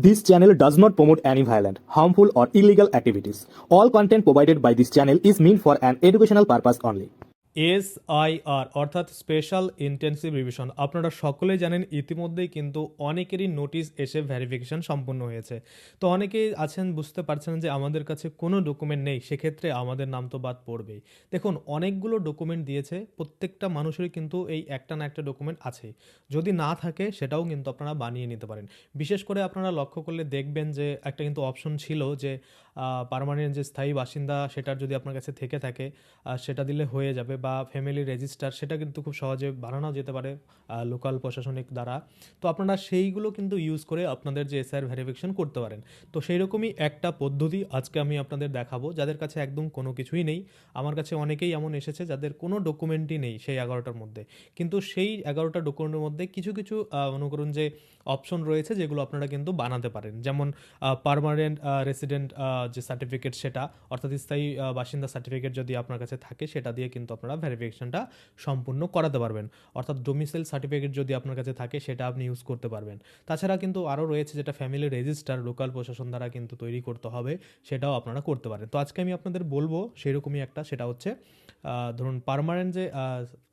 This channel does not promote any violent, harmful, or illegal activities. All content provided by this channel is meant for an educational purpose only. SIR অর্থাৎ special intensive revision আপনারা সকলেই জানেন ইতিমধ্যেই কিন্তু অনেকেরই notice এসে verification সম্পূর্ণ হয়েছে। তো অনেকেই আছেন বুঝতে পারছেন যে আমাদের কাছে কোনো ডকুমেন্ট নেই, সেক্ষেত্রে আমাদের নাম তো বাদ পড়বেই। দেখুন অনেকগুলো ডকুমেন্ট দিয়েছে, প্রত্যেকটা মানুষেরই কিন্তু এই একটা না একটা ডকুমেন্ট আছে, যদি না থাকে সেটাও কিন্তু আপনারা বানিয়ে নিতে পারেন। বিশেষ করে আপনারা লক্ষ্য করলে দেখবেন যে একটা কিন্তু অপশন ছিল যে পার্মানেন্ট যে স্থায়ী বাসিন্দা সেটার যদি আপনার কাছে থেকে থাকে সেটা দিলে হয়ে যাবে, বা ফ্যামিলি রেজিস্টার সেটা কিন্তু খুব সহজে বানানো যেতে পারে লোকাল প্রশাসনিক দ্বারা। তো আপনারা সেইগুলো কিন্তু ইউজ করে আপনাদের যে এসআইআর ভেরিফিকেশন করতে পারেন। তো সেই রকমই একটা পদ্ধতি আজকে আমি আপনাদের দেখাবো, যাদের কাছে একদম কোনো কিছুই নেই। আমার কাছে অনেকেই এমন এসেছে যাদের কোনো ডকুমেন্টই নেই সেই 11টার মধ্যে, কিন্তু সেই 11টা ডকুমেন্টের মধ্যে কিছু কিছু মনে করুন যে অপশন রয়েছে যেগুলো আপনারা কিন্তু বানাতে পারেন। যেমন পার্মানেন্ট রেসিডেন্ট যে সার্টিফিকেট সেটা, অর্থাৎ স্থায়ী বাসিন্দা সার্টিফিকেট যদি আপনার কাছে থাকে সেটা দিয়ে কিন্তু আপনারা ভেরিফিকেশনটা সম্পূর্ণ করাতে পারবেন। অর্থাৎ ডোমিসাইল সার্টিফিকেট যদি আপনার কাছে থাকে সেটা আপনি ইউজ করতে পারবেন। তাছাড়া কিন্তু আরও রয়েছে যেটা ফ্যামিলি রেজিস্টার লোকাল প্রশাসন দ্বারা কিন্তু তৈরি করতে হবে, সেটাও আপনারা করতে পারেন। তো আজকে আমি আপনাদের বলবো সেরকমই একটা, সেটা হচ্ছে ধরুন পার্মানেন্ট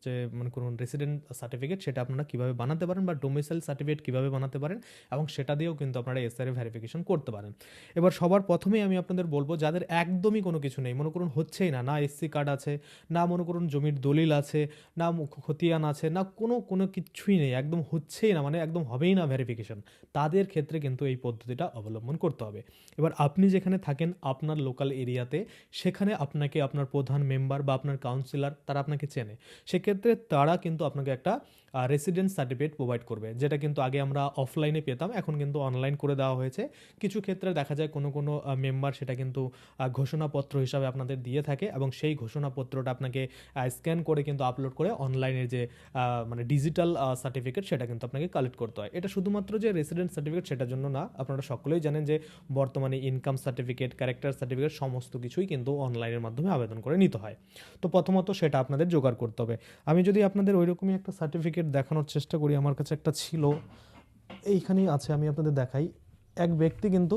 যে মনে করুন রেসিডেন্ট সার্টিফিকেট সেটা আপনারা কীভাবে বানাতে পারেন, বা ডোমিসাইল সার্টিফিকেট কীভাবে বানাতে পারেন, এবং সেটা দিয়েও কিন্তু আপনারা এসআইআর ভেরিফিকেশন করতে পারেন। এবার সবার প্রথমেই আমি আপনাদের বলবো যাদের একদমই কোনো কিছু নেই, মনে করুন হচ্ছেই না, না এসসি কার্ড আছে, না মনে করুন জমির দলিল আছে, না খতিয়ান আছে, না কোনো কিছুই নেই, একদম হচ্ছেই না, মানে একদম হবেই না ভেরিফিকেশন, তাদের ক্ষেত্রে কিন্তু এই পদ্ধতিটা অবলম্বন করতে হবে। এবার আপনি যেখানে থাকেন আপনার লোকাল এরিয়াতে, সেখানে আপনাকে আপনার প্রধান মেম্বার বা আপনার কাউন্সিলর তারা আপনাকে চেনে, সেক্ষেত্রে তারা কিন্তু আপনাকে একটা রেসিডেন্স সার্টিফিকেট প্রোভাইড করবে, যেটা কিন্তু আগে আমরা অফলাইনে পেতাম, এখন কিন্তু অনলাইন করে দেওয়া হয়েছে। কিছু ক্ষেত্রে দেখা যায় কোনো মেম্বার সেটা কিন্তু ঘোষণাপত্র হিসাবে আপনাদের দিয়ে থাকে, এবং সেই ঘোষণাপত্রটা আপনাকে স্ক্যান করে কিন্তু আপলোড করে অনলাইনের যে মানে ডিজিটাল সার্টিফিকেট সেটা কিন্তু আপনাকে কালেক্ট করতে হয়। এটা শুধুমাত্র যে রেসিডেন্ট সার্টিফিকেট সেটার জন্য না, আপনারা সকলেই জানেন যে বর্তমানে ইনকাম সার্টিফিকেট, ক্যারেক্টার সার্টিফিকেট সমস্ত কিছুই কিন্তু অনলাইনের মাধ্যমে আবেদন করে নিতে হয়। তো প্রথমত সেটা আপনাদের জোগাড় করতে হবে। আমি যদি আপনাদের ওই রকমই একটা সার্টিফিকেট দেখানোর চেষ্টা করি, আমার কাছে একটা ছিল, এইখানেই আছে, আমি আপনাদের দেখাই। এক ব্যক্তি কিন্তু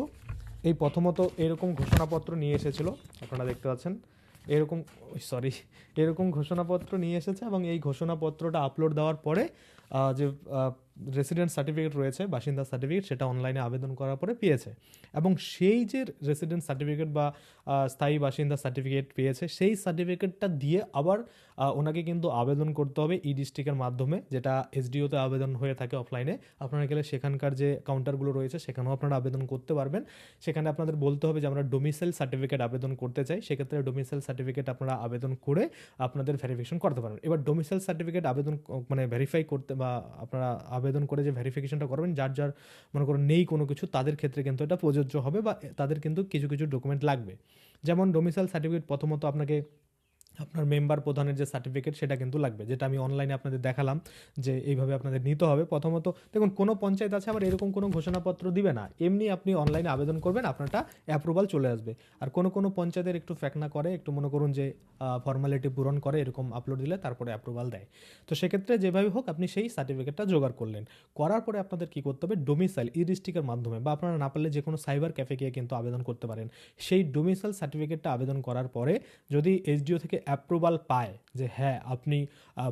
এই প্রথমত এরকম ঘোষণাপত্র নিয়ে এসেছিল, আপনারা দেখতে পাচ্ছেন এরকম ঘোষণাপত্র নিয়ে এসেছে, এবং এই ঘোষণাপত্রটা আপলোড দেওয়ার পরে যে রেসিডেন্ট সার্টিফিকেট রয়েছে, বাসিন্দা সার্টিফিকেট, সেটা অনলাইনে আবেদন করার পরে পেয়েছে, এবং সেই যে রেসিডেন্ট সার্টিফিকেট বা স্থায়ী বাসিন্দা সার্টিফিকেট পেয়েছে, সেই সার্টিফিকেটটা দিয়ে আবার ওনাকে কিন্তু আবেদন করতে হবে ই ডিস্ট্রিক্টের মাধ্যমে, যেটা এসডিওতে আবেদন হয়ে থাকে অফলাইনে। আপনারা গেলে সেখানকার যে কাউন্টারগুলো রয়েছে সেখানেও আপনারা আবেদন করতে পারবেন। সেখানে আপনাদের বলতে হবে যে আমরা ডোমিসাইল সার্টিফিকেট আবেদন করতে চাই, সেক্ষেত্রে ডোমিসাইল সার্টিফিকেট আপনারা আবেদন করে আপনাদের ভেরিফিকেশন করতে পারবেন। এবার ডোমিসাইল সার্টিফিকেট আবেদন মানে ভেরিফাই করতে, বা আপনারা আবেদন করে যে ভেরিফিকেশনটা করবেন, যার মনে করুন নেই কোনো কিছু, তাদের ক্ষেত্রে কিন্তু এটা প্রযোজ্য হবে, বা তাদের কিন্তু কিছু কিছু ডকুমেন্ট লাগবে। যেমন ডোমিসাইল সার্টিফিকেট প্রথমত আপনাকে আপনার মেম্বার প্রধানের যে সার্টিফিকেট সেটা কিন্তু লাগবে, যেটা আমি অনলাইনে আপনাদের দেখালাম যে এইভাবে আপনাদের নিতে হবে। প্রথমত দেখুন কোনো পঞ্চায়েত আছে আবার এরকম কোনো ঘোষণাপত্র দিবে না, এমনি আপনি অনলাইনে আবেদন করবেন, আপনারটা অ্যাপ্রুভাল চলে আসবে। আর কোনো পঞ্চায়েতের একটু ফ্যাকনা করে, একটু মনে করুন যে ফর্মালিটি পূরণ করে, এরকম আপলোড দিলে তারপরে অ্যাপ্রুভাল দেয়। তো সেক্ষেত্রে যেভাবে হোক আপনি সেই সার্টিফিকেটটা জোগাড় করলেন, করার পরে আপনাদের কী করতে হবে, ডোমিসাইল ই ডিস্ট্রিক্টের মাধ্যমে, বা আপনারা না পারলে যে কোনো সাইবার ক্যাফে গিয়ে কিন্তু আবেদন করতে পারেন। সেই ডোমিসাইল সার্টিফিকেটটা আবেদন করার পরে যদি এসডিও থেকে অ্যাপ্রুভাল পায় যে হ্যাঁ আপনি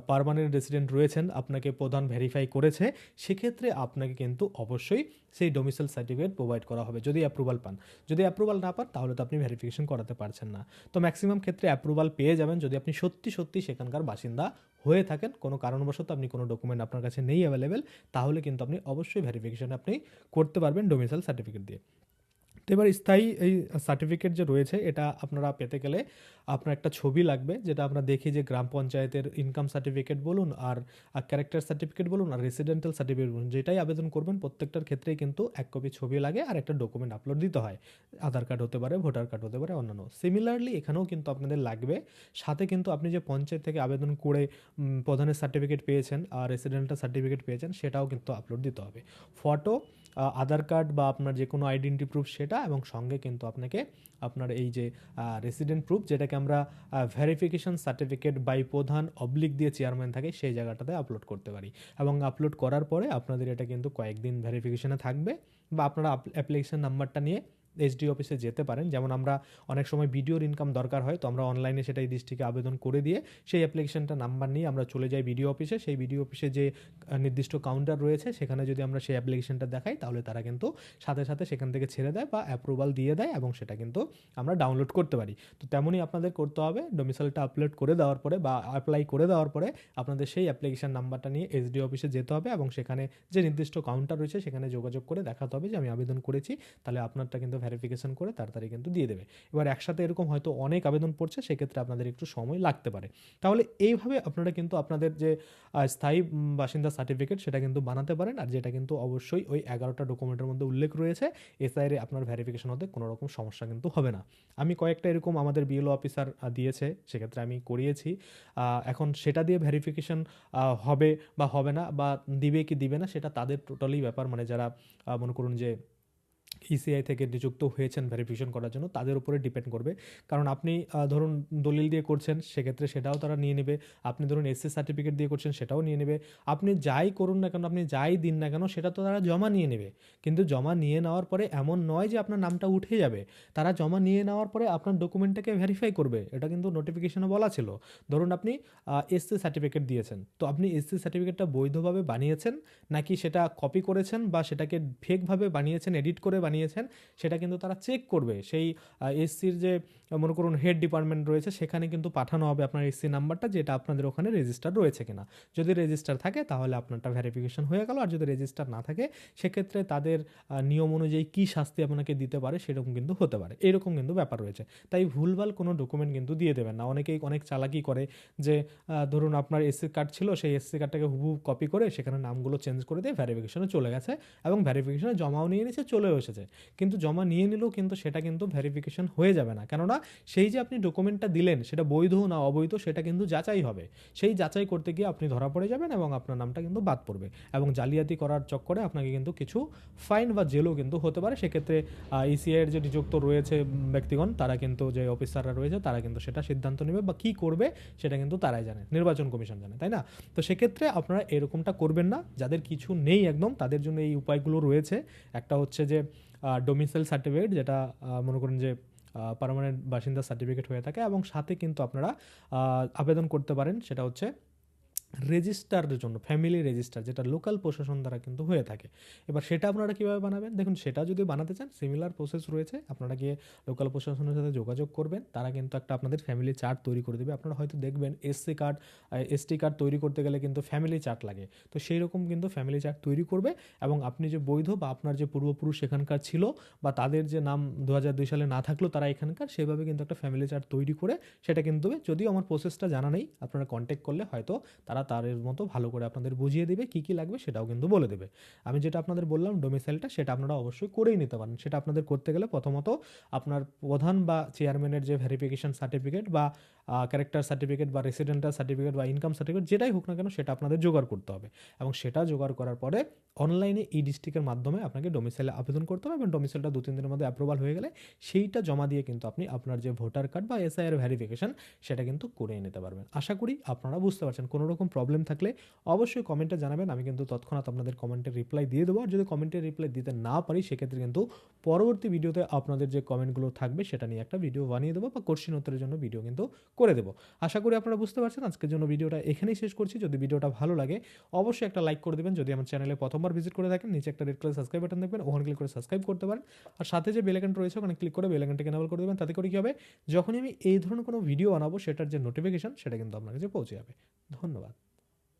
পার্মানেন্ট রেসিডেন্ট রয়েছেন, আপনাকে প্রধান ভেরিফাই করেছে, সেক্ষেত্রে আপনাকে কিন্তু অবশ্যই সেই ডোমিসাইল সার্টিফিকেট প্রোভাইড করা হবে যদি অ্যাপ্রুভাল পান। যদি অ্যাপ্রুভাল না পান তাহলে তো আপনি ভেরিফিকেশন করাতে পারছেন না। তো ম্যাক্সিমাম ক্ষেত্রে অ্যাপ্রুভাল পেয়ে যাবেন যদি আপনি সত্যি সেখানকার বাসিন্দা হয়ে থাকেন। কোনো কারণবশত আপনি কোনো ডকুমেন্ট আপনার কাছে নেই অ্যাভেলেবেল, তাহলে কিন্তু আপনি অবশ্যই ভেরিফিকেশন আপনি করতে পারবেন ডোমিসাইল সার্টিফিকেট দিয়ে। তো এবার স্থায়ী এই সার্টিফিকেট যে রয়েছে এটা আপনারা পেতে গেলে আপনার একটা ছবি লাগবে, যেটা আমরা দেখি যে গ্রাম পঞ্চায়েতের ইনকাম সার্টিফিকেট বলুন, আর ক্যারেক্টার সার্টিফিকেট বলুন, আর রেসিডেন্টাল সার্টিফিকেট বলুন, যেটাই আবেদন করবেন প্রত্যেকটার ক্ষেত্রেই কিন্তু এক কপি ছবি লাগে, আর একটা ডকুমেন্ট আপলোড দিতে হয়। আধার কার্ড হতে পারে, ভোটার কার্ড হতে পারে, অন্যান্য। সিমিলারলি এখানেও কিন্তু আপনাদের লাগবে, সাথে কিন্তু আপনি যে পঞ্চায়েত থেকে আবেদন করে প্রধানের সার্টিফিকেট পেয়েছেন আর রেসিডেন্টাল সার্টিফিকেট পেয়েছেন, সেটাও কিন্তু আপলোড দিতে হবে। ফটো, আধার কার্ড বা আপনার যে কোনো আইডেন্টি প্রুফ সেটা, এবং সঙ্গে কিন্তু আপনাকে আপনার এই যে রেসিডেন্ট প্রুফ, যেটাকে আমরা ভেরিফিকেশন সার্টিফিকেট বাই প্রধান অবলিক দিয়ে চেয়ারম্যান থাকে সেই জায়গাটাতে আপলোড করতে পারি, এবং আপলোড করার পরে আপনাদের এটা কিন্তু কয়েকদিন ভেরিফিকেশনে থাকবে, বা আপনারা অ্যাপ্লিকেশন নাম্বারটা নিয়ে এসডি অফিসে যেতে পারেন। যেমন আমরা অনেক সময় ভিডিওর ইনকাম দরকার হয়, তো আমরা অনলাইনে সেটা এই ডিস্ট্রিক্টে আবেদন করে দিয়ে সেই অ্যাপ্লিকেশনটা নাম্বার নিয়ে আমরা চলে যাই বিডিও অফিসে। সেই বিডিও অফিসে যে নির্দিষ্ট কাউন্টার রয়েছে সেখানে যদি আমরা সেই অ্যাপ্লিকেশনটা দেখাই তাহলে তারা কিন্তু সাথে সাথে সেখান থেকে ছেড়ে দেয় বা অ্যাপ্রুভাল দিয়ে দেয় এবং সেটা কিন্তু আমরা ডাউনলোড করতে পারি। তো তেমনই আপনাদের করতে হবে, ডোমিসাইলটা আপলোড করে দেওয়ার পরে বা অ্যাপ্লাই করে দেওয়ার পরে আপনাদের সেই অ্যাপ্লিকেশন নাম্বারটা নিয়ে এসডি অফিসে যেতে হবে এবং সেখানে যে নির্দিষ্ট কাউন্টার রয়েছে সেখানে যোগাযোগ করে দেখাতে হবে যে আমি আবেদন করেছি, তাহলে আপনারটা কিন্তু ভেরিফিকেশন করে তাড়াতাড়ি কিন্তু দিয়ে দেবে। এবার একসাথে এরকম হয়তো অনেক আবেদন পড়ছে, সেক্ষেত্রে আপনাদের একটু সময় লাগতে পারে। তাহলে এইভাবে আপনারা কিন্তু আপনাদের যে স্থায়ী বাসিন্দা সার্টিফিকেট সেটা কিন্তু বানাতে পারেন, আর যেটা কিন্তু অবশ্যই ওই 11টা ডকুমেন্টের মধ্যে উল্লেখ রয়েছে। এসআইআর আপনার ভেরিফিকেশন হতে কোনো রকম সমস্যা কিন্তু হবে না। আমি কয়েকটা এরকম আমাদের বিএলও অফিসার দিয়েছে, সেক্ষেত্রে আমি করিয়েছি। এখন সেটা দিয়ে ভেরিফিকেশন হবে বা হবে না বা দিবে কি দিবে না সেটা তাদের টোটালি ব্যাপার, মানে যারা মনে করুন যে ইসিআই থেকে নিযুক্ত হয়েছেন ভেরিফিকেশন করার জন্য, তাদের উপরে ডিপেন্ড করবে। কারণ আপনি ধরুন দলিল দিয়ে করছেন, সেক্ষেত্রে সেটাও তারা নিয়ে নেবে। আপনি ধরুন এসসি সার্টিফিকেট দিয়ে করছেন, সেটাও নিয়ে নেবে। আপনি যাই করুন না কেন, আপনি যাই দিন না কেন, সেটা তো তারা জমা নিয়ে নেবে। কিন্তু জমা নিয়ে নেওয়ার পরে এমন নয় যে আপনার নামটা উঠে যাবে। তারা জমা নিয়ে নেওয়ার পরে আপনার ডকুমেন্টটাকে ভেরিফাই করবে, এটা কিন্তু নোটিফিকেশনে বলা ছিল। ধরুন আপনি এসসি সার্টিফিকেট দিয়েছেন, তো আপনি এসসি সার্টিফিকেটটা বৈধভাবে বানিয়েছেন নাকি সেটা কপি করেছেন বা সেটাকে ফেকভাবে বানিয়েছেন, এডিট করে বানিয়েছেন, সেটা কিন্তু তারা চেক করবে। সেই এসসির যে মনে করুন হেড ডিপার্টমেন্ট রয়েছে, সেখানে কিন্তু পাঠানো হবে আপনার এসসি নাম্বারটা, যেটা আপনাদের ওখানে রেজিস্টার রয়েছে কিনা। যদি রেজিস্টার থাকে তাহলে আপনারটা ভেরিফিকেশন হয়ে গেল, আর যদি রেজিস্টার না থাকে সেক্ষেত্রে তাদের নিয়ম অনুযায়ী কী শাস্তি আপনাকে দিতে পারে সেরকম কিন্তু হতে পারে। এরকম কিন্তু ব্যাপার রয়েছে। তাই ভুলভাল কোনো ডকুমেন্ট কিন্তু দিয়ে দেবেন না। অনেকেই অনেক চালাকি করে যে ধরুন আপনার এসসি কার্ড ছিল, সেই এসসি কার্ডটাকে হুবহু কপি করে সেখানে নামগুলো চেঞ্জ করে দিয়ে ভেরিফিকেশনে চলে গেছে এবং ভেরিফিকেশনে জমাও নিয়ে নিয়েছে, চলেও এসেছে। কিন্তু জমা নিয়ে নিলেও কিন্তু সেটা কিন্তু ভেরিফিকেশন হয়ে যাবে না, কেননা সেই যে আপনি ডকুমেন্টটা দিলেন সেটা বৈধ না অবৈধ সেটা কিন্তু যাচাই হবে। সেই যাচাই করতে গিয়ে আপনি ধরা পড়ে যাবেন এবং আপনার নামটা কিন্তু বাদ পড়বে, এবং জালিয়াতি করার চক্করে আপনাকে কিন্তু কিছু ফাইন বা জেলও কিন্তু হতে পারে। সেক্ষেত্রে ইসিআইয়ের যে নিযুক্ত রয়েছে ব্যক্তিগণ, তারা কিন্তু যে অফিসাররা রয়েছে তারা কিন্তু সেটা সিদ্ধান্ত নেবে বা কী করবে সেটা কিন্তু তারাই জানে, নির্বাচন কমিশন জানে, তাই না? তো সেক্ষেত্রে আপনারা এরকমটা করবেন না। যাদের কিছু নেই একদম, তাদের জন্য এই উপায়গুলো রয়েছে। একটা হচ্ছে যে ডোমিসাইল সার্টিফিকেট, যেটা মনে করুন যে পার্মানেন্ট বাসিন্দা সার্টিফিকেট হয়ে থাকে, এবং সাথে কিন্তু আপনারা আবেদন করতে পারেন, সেটা হচ্ছে রেজিস্টারের জন্য, ফ্যামিলি রেজিস্টার, যেটা লোকাল প্রশাসন দ্বারা কিন্তু হয়ে থাকে। এবার সেটা আপনারা কীভাবে বানাবেন, দেখুন সেটা যদি বানাতে চান সিমিলার প্রসেস রয়েছে। আপনারা গিয়ে লোকাল প্রশাসনের সাথে যোগাযোগ করবেন, তারা কিন্তু একটা আপনাদের ফ্যামিলি চার্ট তৈরি করে দেবে। আপনারা হয়তো দেখবেন এসসি কার্ড, এসটি কার্ড তৈরি করতে গেলে কিন্তু ফ্যামিলি চার্ট লাগে, তো সেই রকম কিন্তু ফ্যামিলি চার্ট তৈরি করবে এবং আপনি যে বৈধ বা আপনার যে পূর্বপুরুষ এখানকার ছিল বা তাদের যে নাম 2002 সালে না থাকলো তারা এখানকার, সেভাবে কিন্তু একটা ফ্যামিলি চার্ট তৈরি করে সেটা কিন্তু, যদিও আমার প্রসেসটা জানা নেই, আপনারা কন্ট্যাক্ট করলে হয়তো তারা তারের মতো ভালো করে আপনাদের বুঝিয়ে দেবে, কী কী লাগবে সেটাও কিন্তু বলে দেবে। আমি যেটা আপনাদের বললাম ডোমিসাইলটা, সেটা আপনারা অবশ্যই করেই নিতে পারেন। সেটা আপনাদের করতে গেলে প্রথমত আপনার প্রধান বা চেয়ারম্যানের যে ভেরিফিকেশন সার্টিফিকেট বা ক্যারেক্টার সার্টিফিকেট বা রেসিডেন্টাল সার্টিফিকেট বা ইনকাম সার্টিফিকেট যেটাই হোক না কেন, সেটা আপনাদের জোগাড় করতে হবে, এবং সেটা জোগাড় করার পরে অনলাইনে ই ডিস্ট্রিক্টের মাধ্যমে আপনাকে ডোমিসাইলে আবেদন করতে হবে, এবং ডোমিসাইলটা 2-3 দিনের মধ্যে অ্যাপ্রুভাল হয়ে গেলে সেইটা জমা দিয়ে কিন্তু আপনি আপনার যে ভোটার কার্ড বা এসআইআর ভেরিফিকেশন সেটা কিন্তু করিয়ে নিতে পারবেন। আশা করি আপনারা বুঝতে পারছেন। কোনো রকম প্রবলেম থাকলে অবশ্যই কমেন্টে জানাবেন, আমি কিন্তু তৎক্ষণাৎ আপনাদের কমেন্টের রিপ্লাই দিয়ে দেবো। আর যদি কমেন্টের রিপ্লাই দিতে না পারি সেক্ষেত্রে কিন্তু পরবর্তী ভিডিওতে আপনাদের যে কমেন্টগুলো থাকবে সেটা নিয়ে একটা ভিডিও বানিয়ে দেবো বা কোশ্চেন উত্তরের জন্য ভিডিও কিন্তু করে দেবো। আশা করি আপনারা বুঝতে পারছেন। আজকের জন্য ভিডিওটা এখানেই শেষ করছি। যদি ভিডিওটা ভালো লাগে অবশ্যই একটা লাইক করে দেবেন। যদি আমার চ্যানেলে প্রথমবার ভিজিট করে থাকেন, নিচে একটা রেড কালার সাবস্ক্রাইব বাটন দেখবেন, ওখানে ক্লিক করে সাবস্ক্রাইব করতে পারেন। আর সাথে যে বেল আইকনটা রয়েছে ওখানে ক্লিক করে বেল আইকনটাকে এনেবল করে দেবেন। তাতে করে কী হবে, যখনই আমি এই ধরনের কোনো ভিডিও বানাবো সেটার যে নোটিফিকেশন সেটা কিন্তু আপনার কাছে পৌঁছে যাবে। ধন্যবাদ।